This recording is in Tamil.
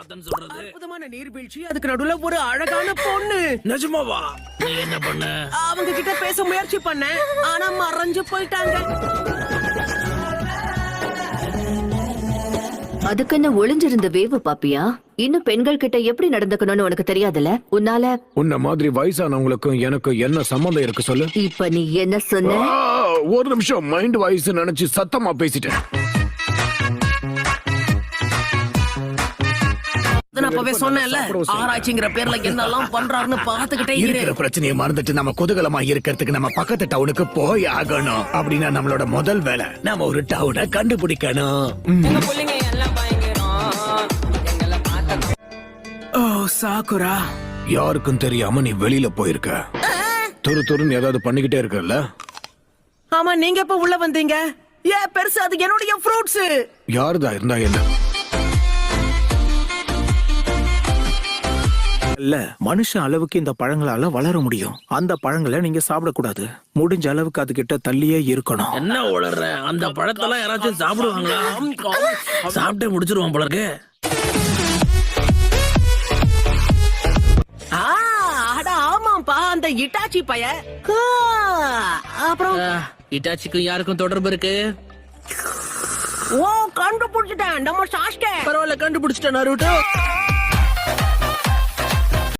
பார்த்தேன்னு சொல்றது? அற்புதமான நீர்வீழ்ச்சி, அதுக்கு நடுவுல ஒரு அழகான பொண்ணு. நிஜமாவா? நீ என்ன பண்ண? அவங்க கிட்ட பேச முயற்சி பண்ணேன், ஆனா மறைஞ்சு போயிட்டாங்க. அதுக்குன்னு ஒளிஞ்சிருந்த வேவு பாப்பியா? இன்னும் பெண்கள் கிட்ட எப்படி நடந்துக்கணும்னு உனக்கு தெரியாதுல? உன்ன மாதிரி வயசானவங்களுக்கும் எனக்கு என்ன சம்பந்தம் இருக்கு சொல்லு? இப்ப நீ என்ன சொன்ன? ஒரு நிமிஷம், மைண்ட் வாய்ஸ் நினைச்சு சத்தமா பேசிட்டேன். நான் அப்பவே சொன்னேன்ல, ஆராய்ச்சிங்கிற பேர்ல என்னெல்லாம் பண்றாருன்னு பாத்துக்கிட்டே இருக்கிற பிரச்சனையை மறந்துட்டு நம்ம குதூகலமா இருக்கிறதுக்கு நம்ம பக்கத்து டவுனுக்கு போய் ஆகணும். அப்படின்னா நம்மளோட முதல் வேலை நம்ம ஒரு டவுனை கண்டுபிடிக்கணும். ஓ சாக்குரா, யாருக்கும் தெரியாம நீ வெளியில போயிருக்க. துருன்னு ஏதாவது பண்ணிக்கிட்டே இருக்கல? ஆமா, நீங்க எப்ப உள்ள வந்தீங்க? ஏன் பெருசு, அது என்னுடைய ஃப்ரூட்ஸ். யாருதா இருந்தா என்ன? இல்ல, மனுஷன் அளவுக்கு இந்த பழங்களால வளர முடியும். அந்த பழங்களை நீங்க சாப்பிடக்கூடாது. முடிஞ்ச அளவுக்கு அது கிட்ட தள்ளியே இருக்கணும். என்ன உளற? அந்த பழத்தெல்லாம் யாராச்சும் சாப்பிடுவாங்களா? சாப்பிட்டே முடிச்சிருவான் போல இருக்கு. ஆமாப்பா, அந்த இட்டாச்சி பைய. அப்புறம் இட்டாச்சிக்கும் யாருக்கும் தொடர்பு இருக்கு? ஓ, கண்டுபிடிச்சிட்டேன், நம்ம சாஸ்கே. பரவாயில்ல, கண்டுபிடிச்சிட்டேன் நருட்டோ.